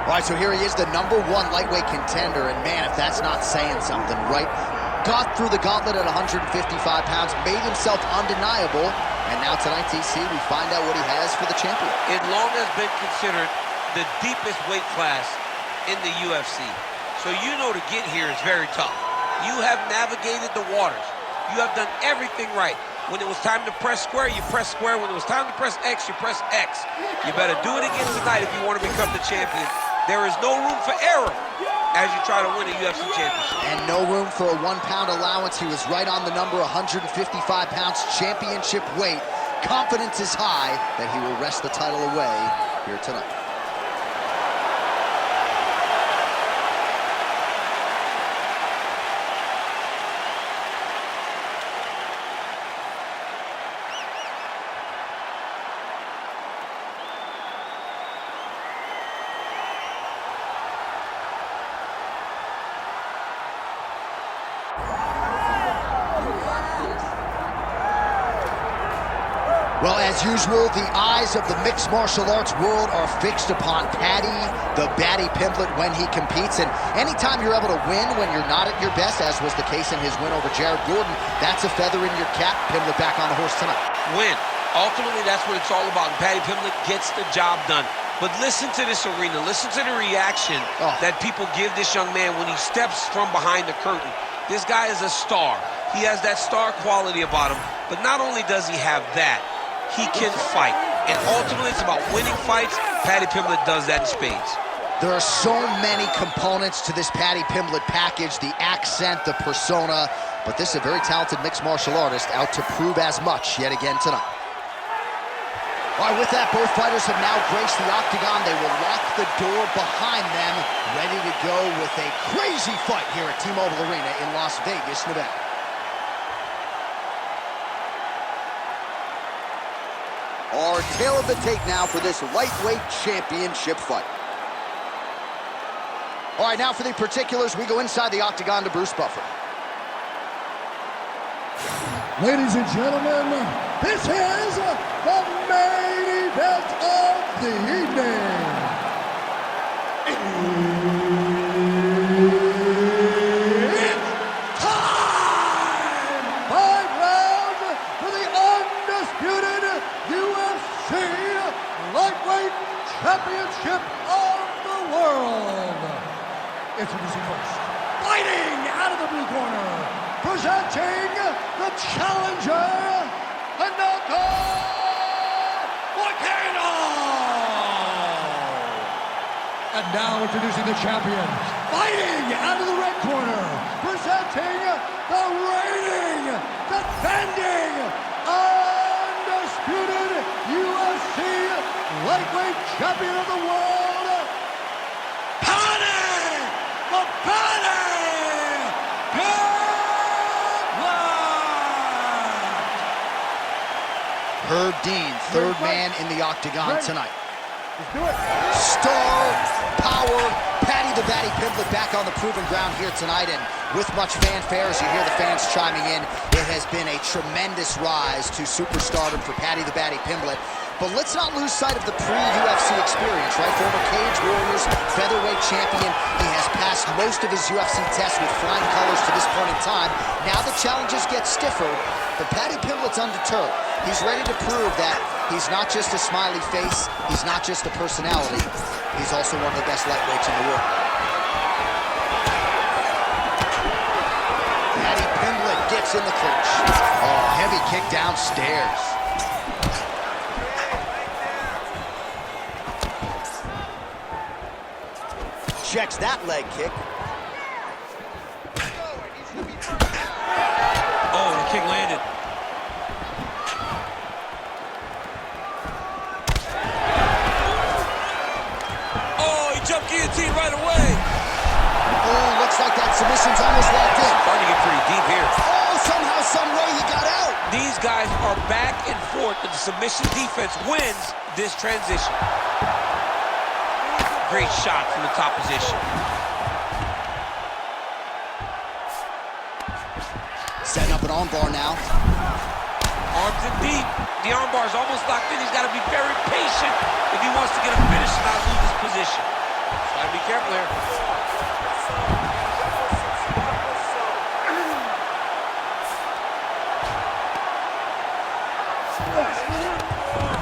All right, so here he is, the #1 lightweight contender, and man, if that's not saying something, right? Got through the gauntlet at 155 pounds, made himself undeniable, and now tonight, TC, we find out what he has for the champion. It long has been considered the deepest weight class in the UFC. So you know to get here is very tough. You have navigated the waters. You have done everything right. When it was time to press square, you press square. When it was time to press X, you press X. You better do it again tonight if you want to become the champion. There is no room for error as you try to win a UFC championship. And no room for a 1-pound allowance. He was right on the number, 155 pounds, championship weight. Confidence is high that he will wrest the title away here tonight. Well, as usual, the eyes of the mixed martial arts world are fixed upon Paddy, the Paddy Pimblett, when he competes. And anytime you're able to win when you're not at your best, as was the case in his win over Jared Gordon, that's a feather in your cap. Pimblett back on the horse tonight. Win. Ultimately, that's what it's all about. And Paddy Pimblett gets the job done. But listen to this arena. Listen to the reaction that people give this young man when he steps from behind the curtain. This guy is a star. He has that star quality about him. But not only does he have that, he can fight. And ultimately, it's about winning fights. Paddy Pimblett does that in spades. There are so many components to this Paddy Pimblett package, the accent, the persona, but this is a very talented mixed martial artist out to prove as much yet again tonight. All right, with that, both fighters have now graced the octagon. They will lock the door behind them, ready to go with a crazy fight here at T-Mobile Arena in Las Vegas, Nevada. Our tale of the tape now for this lightweight championship fight. All right, now for the particulars, we go inside the octagon to Bruce Buffer. Ladies and gentlemen, this is the main event of the evening. It's time! 5 rounds for the undisputed UFC Lightweight Championship of the world. Introducing first, fighting out of the blue corner, presenting the challenger, Renato Moicano. And now introducing the champion, fighting out of the red corner, presenting the reigning, defending, undisputed UFC lightweight champion of the world, Paddy Pimblett. Herb Dean, third man in the octagon tonight. Let's do it. Star power, Paddy the Paddy Pimblett back on the proven ground here tonight, and with much fanfare as you hear the fans chiming in, it has been a tremendous rise to superstardom for Paddy the Paddy Pimblett. But let's not lose sight of the pre-UFC experience, right? Former Cage Warriors, featherweight champion. He has passed most of his UFC tests with flying colors to this point in time. Now the challenges get stiffer, but Paddy Pimblett's undeterred. He's ready to prove that he's not just a smiley face, he's not just a personality, he's also one of the best lightweights in the world. Paddy Pimblett gets in the clinch. Oh, heavy kick downstairs. Checks that leg kick. Oh, the kick landed. Oh, he jumped guillotine right away. Oh, looks like that submission's almost locked in. Starting to get pretty deep here. Oh, somehow, some way he got out. These guys are back and forth, but the submission defense wins this transition. Great shot from the top position. Setting up an armbar now. Arms in deep. The armbar is almost locked in. He's got to be very patient if he wants to get a finish and not lose his position. careful here.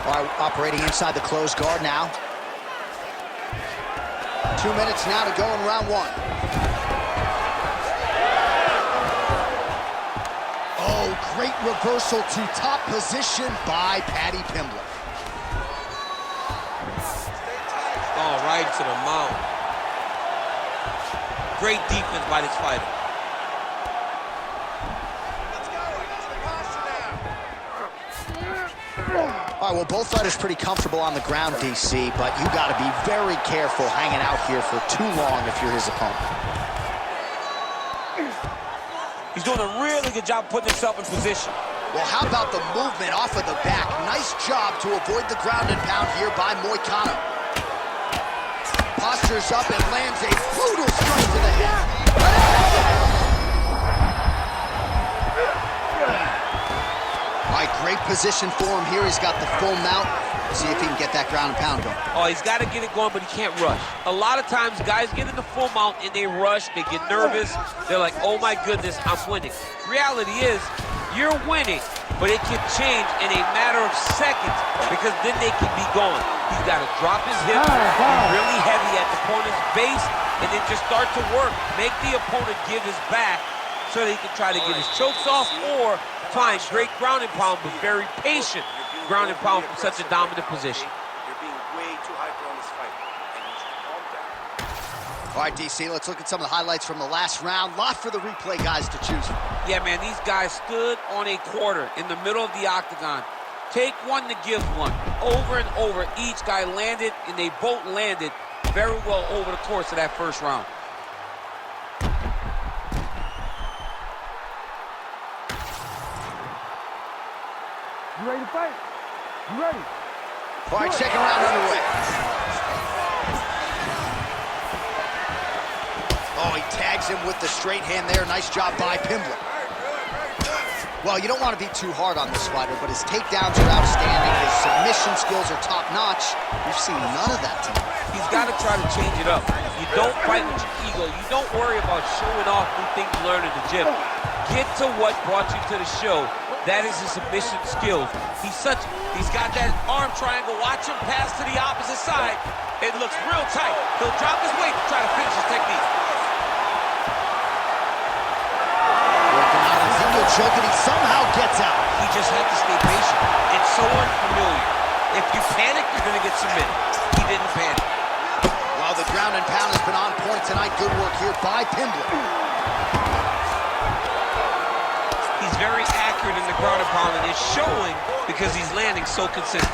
All right, operating inside the closed guard now. 2 minutes now to go in round one. Oh, great reversal to top position by Paddy Pimblett. Oh, right to the mount. Great defense by this fighter. All right, well, both fighters pretty comfortable on the ground, DC, but you got to be very careful hanging out here for too long if you're his opponent. He's doing a really good job putting himself in position. Well, how about the movement off of the back? Nice job to avoid the ground and pound here by Moicano. Postures up and lands a brutal strike to the head. All right, great position for him here. He's got the full mount. See if he can get that ground and pound going. Oh, he's got to get it going, but he can't rush. A lot of times, guys get in the full mount and they rush, they get nervous. They're like, oh my goodness, I'm winning. Reality is, you're winning, but it can change in a matter of seconds because then they can be gone. He's got to drop his hip, be really heavy at the opponent's base, and then just start to work. Make the opponent give his back so that he can try to get his chokes off or find great ground and pound, but very patient ground and pound from such a dominant position. You're being way too hyper on this fight, and you should calm down. All right, DC, let's look at some of the highlights from the last round. Lot for the replay guys to choose from. Yeah, man, these guys stood on a quarter in the middle of the octagon. Take one to give one. Over and over, each guy landed, and they both landed very well over the course of that first round. You ready to fight? You ready? All right, second round underway. Oh, he tags him with the straight hand there. Nice job by Pimblett. Well, you don't want to be too hard on this fighter, but his takedowns are outstanding. His submission skills are top-notch. We've seen none of that tonight. He's got to try to change it up. You don't fight with your ego. You don't worry about showing off new things you learned in the gym. Get to what brought you to the show. That is his submission skills. He's got that arm triangle. Watch him pass to the opposite side. It looks real tight. He'll drop his weight to try to finish his technique. Working out a single choke, and he somehow gets out. He just had to stay patient. It's so unfamiliar. If you panic, you're going to get submitted. He didn't panic. Well, the ground and pound has been on point tonight. Good work here by Pimblett. He's very accurate in the ground and pound, and it's showing because he's landing so consistently.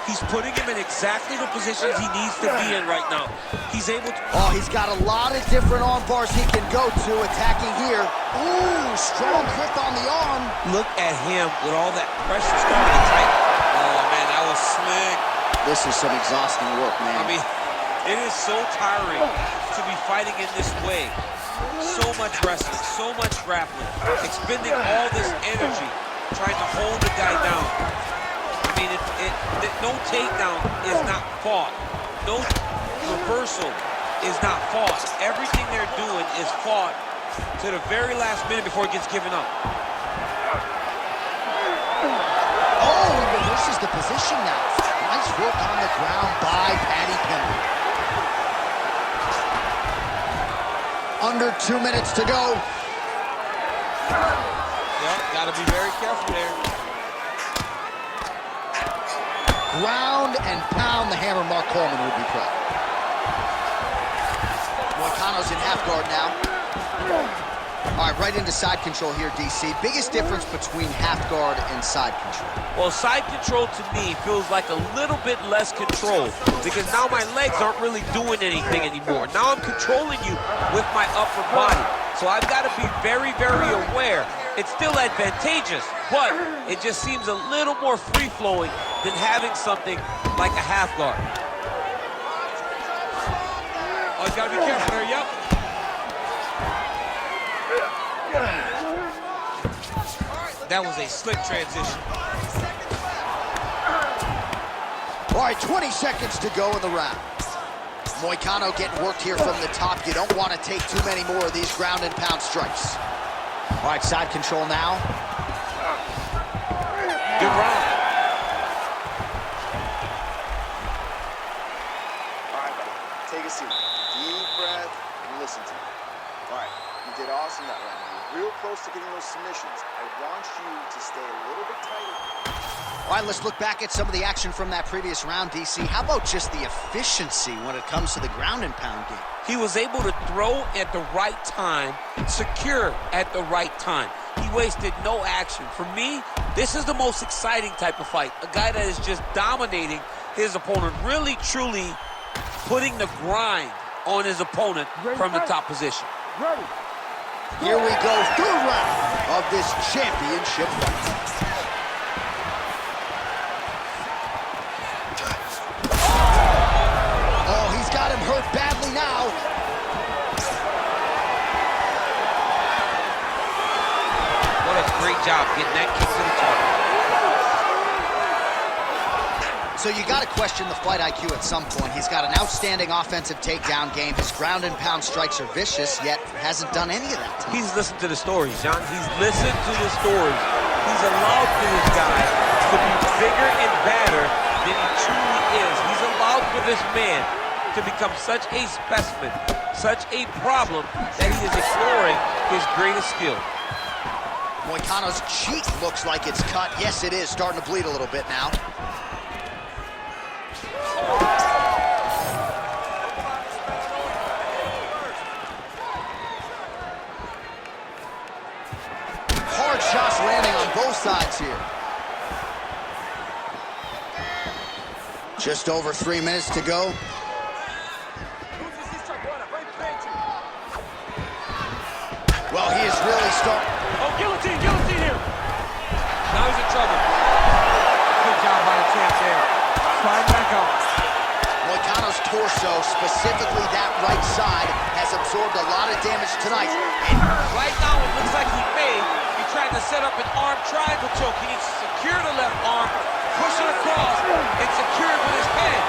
He's putting him in exactly the positions he needs to be in right now. He's able to... Oh, he's got a lot of different arm bars he can go to, attacking here. Ooh, strong grip on the arm. Look at him with all that pressure starting to tighten. Oh, man, that was slick. This is some exhausting work, man. I mean, it is so tiring to be fighting in this way. So much wrestling, so much grappling, expending all this energy trying to hold the guy down. I mean, no takedown is not fought. No reversal is not fought. Everything they're doing is fought to the very last minute before it gets given up. Oh, he reverses the position now. Nice work on the ground by Paddy Pimblett. Under 2 minutes to go. Yep, gotta be very careful there. Ground and pound, the hammer Mark Coleman would be proud. Moicano's in half guard now. All right, right into side control here, DC. Biggest difference between half guard and side control? Well, side control to me feels like a little bit less control because now my legs aren't really doing anything anymore. Now I'm controlling you with my upper body. So I've got to be very, very aware. It's still advantageous, but it just seems a little more free-flowing than having something like a half guard. Oh, you got to be careful there, yep. That was a slick transition. All right, 20 seconds to go in the round. Moicano getting worked here from the top. You don't want to take too many more of these ground and pound strikes. All right, side control now. Good round. All right, buddy, take a seat. Deep breath and listen to me. All right, you did awesome that round. You're real close to getting those submissions. I want you to stay a little bit tighter. All right, let's look back at some of the action from that previous round, DC. How about just the efficiency when it comes to the ground and pound game? He was able to throw at the right time, secure at the right time. He wasted no action. For me, this is the most exciting type of fight. A guy that is just dominating his opponent, really, truly putting the grind on his opponent from the top position. Ready. Here we go, third round of this championship fight. Oh, he's got him hurt badly now. What a great job getting that kick to the target. So you got to question the fight IQ at some point. He's got an outstanding offensive takedown game. His ground and pound strikes are vicious, yet hasn't done any of that tonight. He's listened to the stories, John. He's listened to the stories. He's allowed for this guy to be bigger and badder than he truly is. He's allowed for this man to become such a specimen, such a problem, that he is exploring his greatest skill. Moicano's cheek looks like it's cut. Yes, it is. Starting to bleed a little bit now. Hard shots landing on both sides here. Just over 3 minutes to go. Well, he is really starting. Oh, guillotine here. Now he's in trouble. Good job by the champ there. Slide back up. Moicano's torso, specifically that right side, has absorbed a lot of damage tonight. And Right now, it looks like he may be trying to set up an arm triangle choke. He needs to secure the left arm, push it across, and secure it with his head.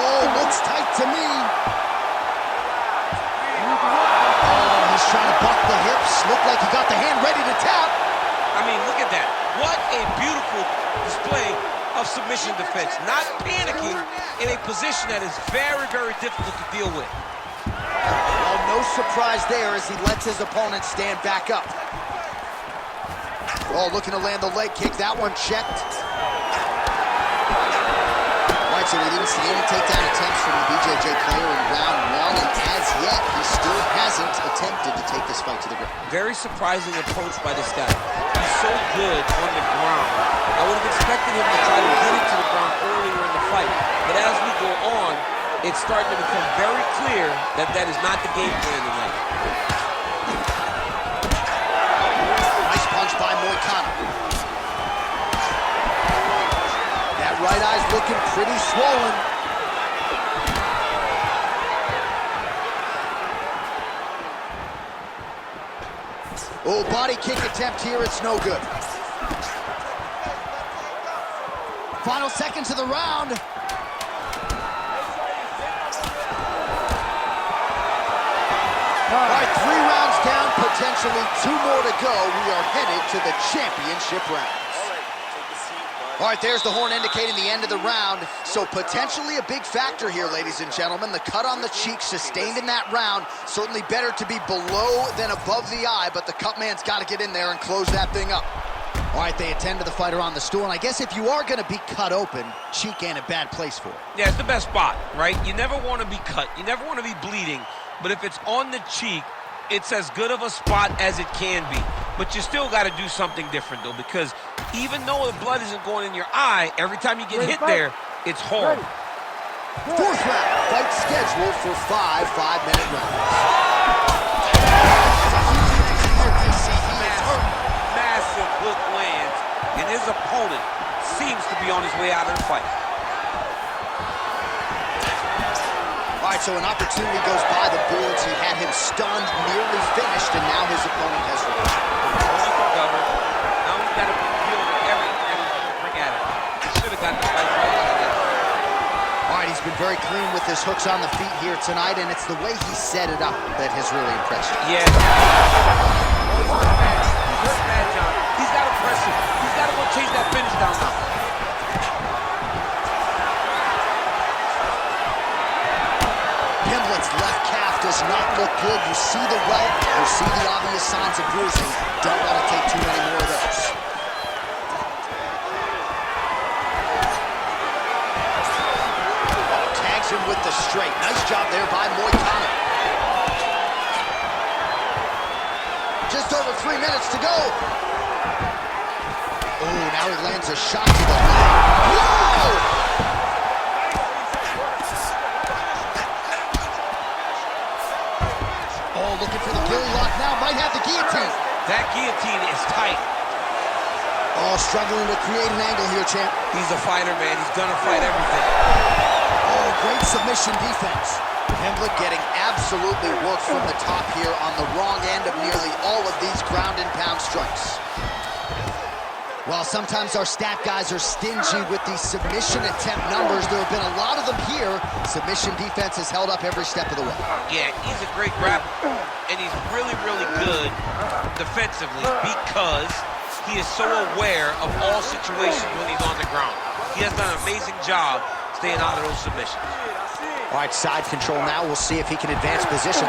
oh, looks tight to me. Oh, he's trying to buck the hips. Looked like he got the hand ready to tap. I mean, look at that. What a beautiful display of submission defense. Not panicking in a position that is very, very difficult to deal with. Well, no surprise there as he lets his opponent stand back up. Oh, looking to land the leg kick. That one checked. All right, so we didn't see any takedown attempts from the BJJ player in round one, and as yet, he still hasn't attempted to take this fight to the ground. Very surprising approach by this guy. He's so good on the ground. I would have expected him to try to get it to the ground earlier in the fight. But as we go on, it's starting to become very clear that that is not the game plan tonight. Nice punch by Moicano. That right eye's looking pretty swollen. Oh, body kick attempt here, it's no good. Final seconds of the round. All right, 3 rounds down, potentially 2 more to go. We are headed to the championship rounds. All right, take a seat, bud. All right, there's the horn indicating the end of the round. So potentially a big factor here, ladies and gentlemen. The cut on the cheek sustained in that round. Certainly better to be below than above the eye, but the cut man's got to get in there and close that thing up. All right, they attend to the fighter on the stool, and I guess if you are going to be cut open, cheek ain't a bad place for it. Yeah, it's the best spot, right? You never want to be cut. You never want to be bleeding. But if it's on the cheek, it's as good of a spot as it can be. But you still got to do something different, though, because even though the blood isn't going in your eye, every time you get hit there, it's hard. 4th round, fight scheduled for 5 5-minute rounds. Massive hook lands, and his opponent seems to be on his way out of the fight. All right, so an opportunity goes by the boards. He had him stunned, nearly finished, and now his opponent has recovered. Now he's got to deal with everything that he's going to bring at him. He should have very clean with his hooks on the feet here tonight, and it's the way he set it up that has really impressed you. Yeah. He's hurt bad, John. He's got to press him. He's got to go chase that finish down now. Pimblett's left calf does not look good. You see the welt, you see the obvious signs of bruising. Don't want to take too many more of those. Tags him with the straight. Nice job there by Moicano. Just over 3 minutes to go. Oh, now he lands a shot to the leg. Whoa! Oh, looking for the gilly lock now. Might have the guillotine. That guillotine is tight. Oh, struggling to create an angle here, champ. He's a fighter, man. He's gonna fight everything. Oh, great submission defense. Pimblett getting absolutely worked from the top here on the wrong end of nearly all of these ground and pound strikes. While sometimes our stat guys are stingy with these submission attempt numbers, there have been a lot of them here. Submission defense has held up every step of the way. Yeah, he's a great grappler, and he's really, really good defensively because he is so aware of all situations when he's on the ground. He has done an amazing job staying out of those submissions. All right, side control now. We'll see if he can advance position.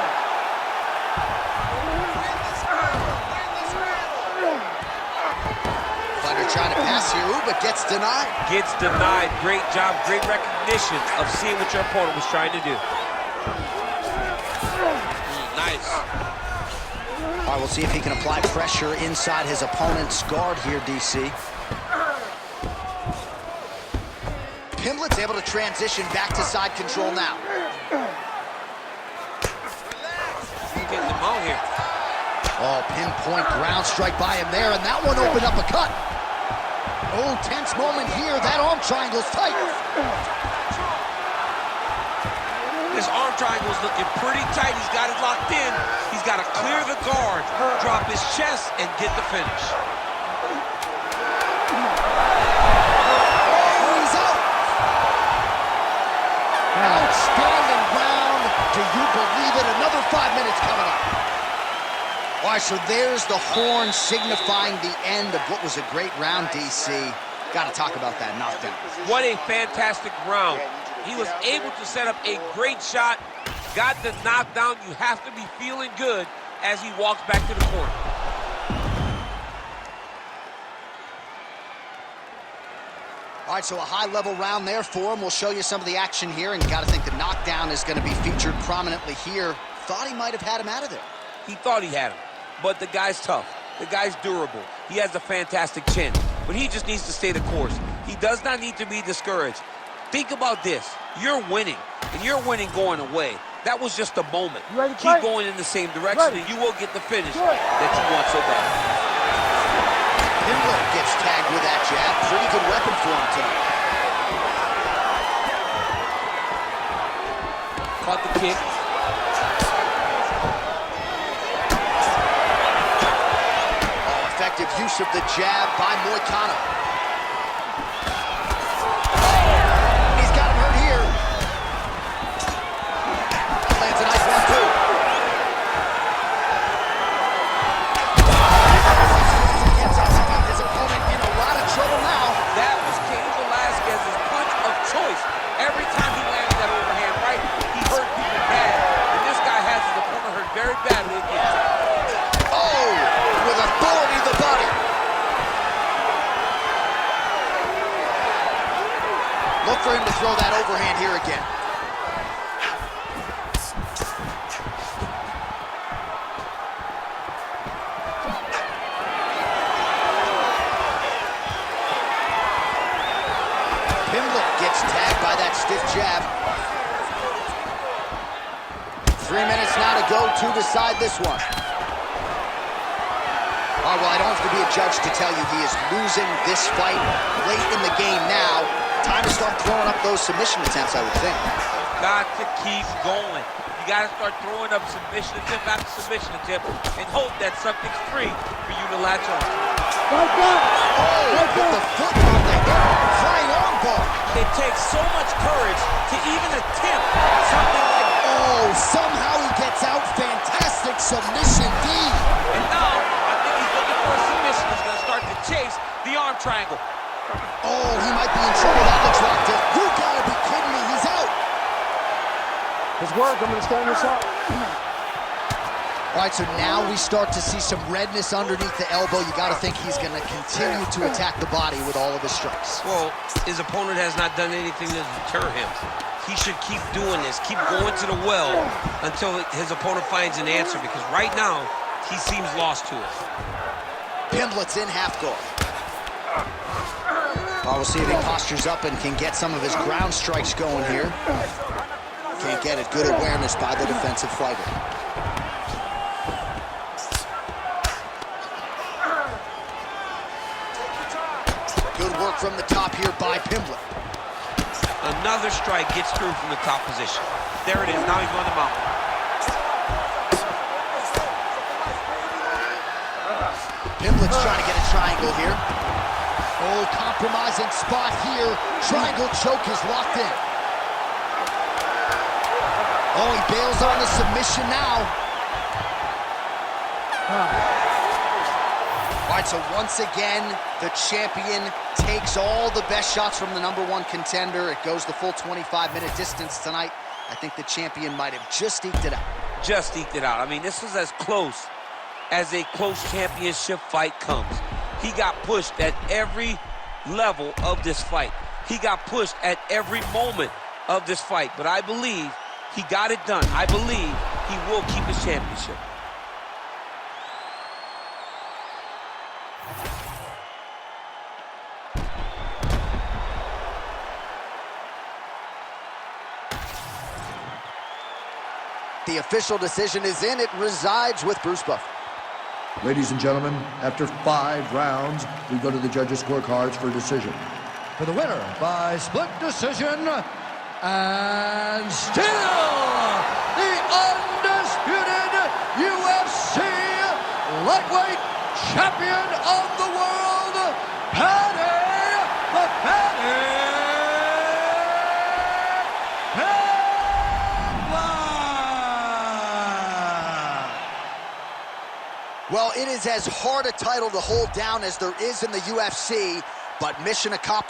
Trying to pass here, ooh, but gets denied. Gets denied. Great job, great recognition of seeing what your opponent was trying to do. Nice. All right, we'll see if he can apply pressure inside his opponent's guard here, DC. Pimblett's able to transition back to side control now. He's getting the mount here. Oh, pinpoint ground strike by him there, and that one opened up a cut. Oh, tense moment here. That arm triangle's tight. This arm triangle's looking pretty tight. He's got it locked in. He's got to clear the guard, drop his chest, and get the finish. Oh, he's out. Outstanding round. Do you believe it? Another 5 minutes coming up. All right, so there's the horn signifying the end of what was a great round, DC. Got to talk about that knockdown. What a fantastic round. He was able to set up a great shot, got the knockdown. You have to be feeling good as he walks back to the corner. All right, so a high-level round there for him. We'll show you some of the action here, and you got to think the knockdown is going to be featured prominently here. Thought he might have had him out of there. He thought he had him, but the guy's tough. The guy's durable. He has a fantastic chin, but he just needs to stay the course. He does not need to be discouraged. Think about this. You're winning, and you're winning going away. That was just a moment. Keep going in the same direction, and you will get the finish that you want so bad. Pimblett gets tagged with that jab. Pretty good weapon for him tonight. Caught the kick. Effective use of the jab by Moicano. He's got him hurt here. Lands a nice one, too. Gets off his opponent in a lot of trouble now. That was Cain Velasquez's punch of choice. Every time he landed that overhand right, he hurt people bad. And this guy has his opponent hurt very badly again. Oh, with authority to the body. Look for him to throw that overhand here again. Pimblett gets tagged by that stiff jab. 3 minutes now to go to decide this one. All right, well, I don't have to be a judge to tell you he is losing this fight late in the game now. Time to start throwing up those submission attempts, I would think. Got to keep going. You got to start throwing up submission attempt after submission attempt and hope that something's free for you to latch on. Oh, with the foot on the hip, flying arm bar. It takes so much courage to even Oh, he might be in trouble. That looks locked in. You gotta be kidding me. He's out. His work, I'm gonna stand this up. All right, so now we start to see some redness underneath the elbow. You got to think he's going to continue to attack the body with all of his strikes. Well, his opponent has not done anything to deter him. He should keep doing this, keep going to the well until his opponent finds an answer, because right now, he seems lost to it. Pimblett's in half guard. We'll see if he postures up and can get some of his ground strikes going here. Can't get it. Good awareness by the defensive fighter. Good work from the top here by Pimblett. Another strike gets through from the top position. There it is. Now he's on the mountain. Pimblett's trying to get a triangle here. Oh, compromising spot here. Triangle choke is locked in. Oh, he bails on the submission now. All right, so once again, the champion takes all the best shots from the #1 contender. It goes the full 25-minute distance tonight. I think the champion might have just eked it out. Just eked it out. I mean, this was as close as a close championship fight comes. He got pushed at every level of this fight. He got pushed at every moment of this fight. But I believe he got it done. I believe he will keep his championship. The official decision is in. It resides with Bruce Buffer. Ladies and gentlemen, after 5 rounds, we go to the judges' scorecards for a decision. For the winner by split decision, and still the undisputed UFC lightweight champion of the world, Paddy Pimblett. Well, it is as hard a title to hold down as there is in the UFC, but mission accomplished.